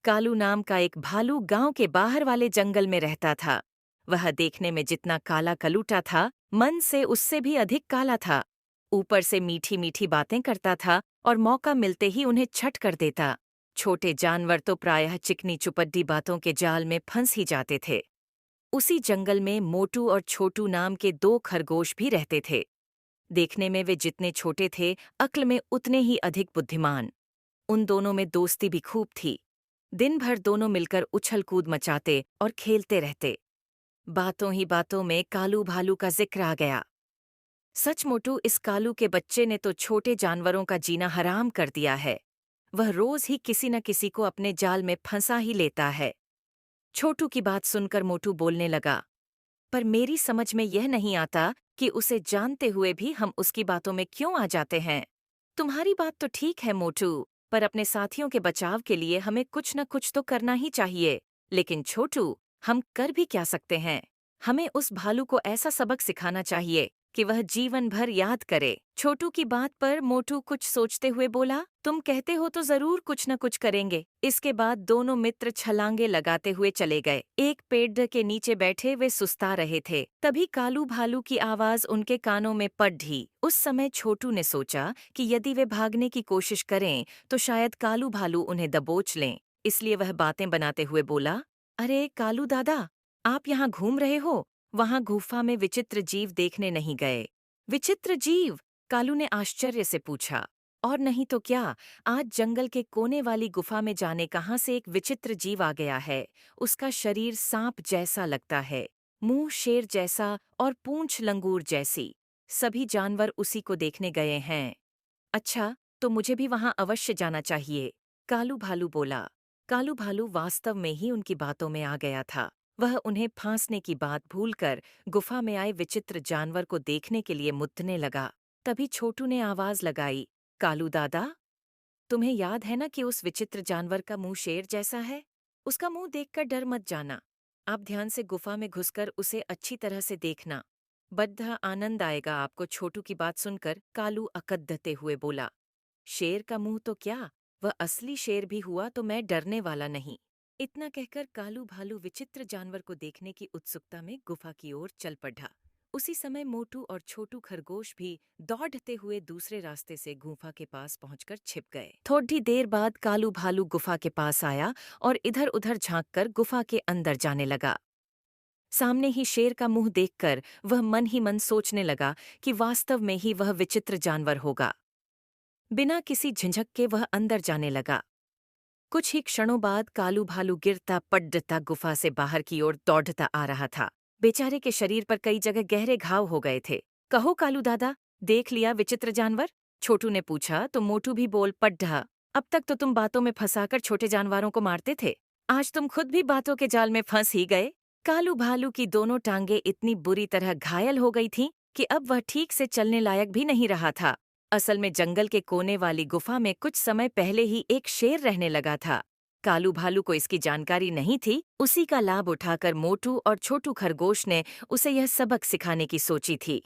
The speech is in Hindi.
कालू नाम का एक भालू गांव के बाहर वाले जंगल में रहता था। वह देखने में जितना काला कलूटा था, मन से उससे भी अधिक काला था। ऊपर से मीठी मीठी बातें करता था और मौका मिलते ही उन्हें छट कर देता। छोटे जानवर तो प्रायः चिकनी चुपड्डी बातों के जाल में फंस ही जाते थे। उसी जंगल में मोटू और छोटू नाम के दो खरगोश भी रहते थे। देखने में वे जितने छोटे थे, अक्ल में उतने ही अधिक बुद्धिमान। उन दोनों में दोस्ती भी खूब थी। दिन भर दोनों मिलकर उछल कूद मचाते और खेलते रहते। बातों ही बातों में कालू भालू का जिक्र आ गया। सच मोटू, इस कालू के बच्चे ने तो छोटे जानवरों का जीना हराम कर दिया है। वह रोज ही किसी न किसी को अपने जाल में फंसा ही लेता है। छोटू की बात सुनकर मोटू बोलने लगा, पर मेरी समझ में यह नहीं आता कि उसे जानते हुए भी हम उसकी बातों में क्यों आ जाते हैं। तुम्हारी बात तो ठीक है मोटू, पर अपने साथियों के बचाव के लिए हमें कुछ न कुछ तो करना ही चाहिए। लेकिन छोटू, हम कर भी क्या सकते हैं? हमें उस भालू को ऐसा सबक सिखाना चाहिए कि वह जीवन भर याद करे। छोटू की बात पर मोटू कुछ सोचते हुए बोला, तुम कहते हो तो जरूर कुछ न कुछ करेंगे। इसके बाद दोनों मित्र छलांगे लगाते हुए चले गए। एक पेड़ के नीचे बैठे वे सुस्ता रहे थे। तभी कालू भालू की आवाज उनके कानों में पड़ ढी। उस समय छोटू ने सोचा कि यदि वे भागने की कोशिश करें तो शायद कालू भालू उन्हें दबोच लें। इसलिए वह बातें बनाते हुए बोला, अरे कालू दादा, आप यहाँ घूम रहे हो? वहां गुफा में विचित्र जीव देखने नहीं गए? विचित्र जीव? कालू ने आश्चर्य से पूछा। और नहीं तो क्या, आज जंगल के कोने वाली गुफा में जाने कहाँ से एक विचित्र जीव आ गया है। उसका शरीर सांप जैसा लगता है, मुंह शेर जैसा और पूंछ लंगूर जैसी। सभी जानवर उसी को देखने गए हैं। अच्छा, तो मुझे भी वहां अवश्य जाना चाहिए, कालू भालू बोला। कालू भालू वास्तव में ही उनकी बातों में आ गया था। वह उन्हें फांसने की बात भूलकर गुफा में आए विचित्र जानवर को देखने के लिए मुद्दने लगा। तभी छोटू ने आवाज लगाई, कालू दादा, तुम्हें याद है ना कि उस विचित्र जानवर का मुंह शेर जैसा है? उसका मुंह देखकर डर मत जाना। आप ध्यान से गुफा में घुसकर उसे अच्छी तरह से देखना। बड़ा आनंद आएगा आपको। छोटू की बात सुनकर कालू अकदते हुए बोला, शेर का मुंह तो क्या, वह असली शेर भी हुआ तो मैं डरने वाला नहीं। इतना कहकर कालू भालू विचित्र जानवर को देखने की उत्सुकता में गुफा की ओर चल पड़ा। उसी समय मोटू और छोटू खरगोश भी दौड़ते हुए दूसरे रास्ते से गुफा के पास पहुंचकर छिप गए। थोड़ी देर बाद कालू भालू गुफा के पास आया और इधर उधर झांककर गुफा के अंदर जाने लगा। सामने ही शेर का मुंह देखकर वह मन ही मन सोचने लगा कि वास्तव में ही वह विचित्र जानवर होगा। बिना किसी झिझक के वह अंदर जाने लगा। कुछ ही क्षणों बाद कालू भालू गिरता पड़ता गुफा से बाहर की ओर दौड़ता आ रहा था। बेचारे के शरीर पर कई जगह गहरे घाव हो गए थे। कहो कालू दादा, देख लिया विचित्र जानवर? छोटू ने पूछा तो मोटू भी बोल पड़ा, अब तक तो तुम बातों में फंसाकर छोटे जानवरों को मारते थे, आज तुम खुद भी बातों के जाल में फंस ही गए। कालू भालू की दोनों टांगें इतनी बुरी तरह घायल हो गई थीं कि अब वह ठीक से चलने लायक भी नहीं रहा था। असल में जंगल के कोने वाली गुफा में कुछ समय पहले ही एक शेर रहने लगा था। कालू भालू को इसकी जानकारी नहीं थी। उसी का लाभ उठाकर मोटू और छोटू खरगोश ने उसे यह सबक सिखाने की सोची थी।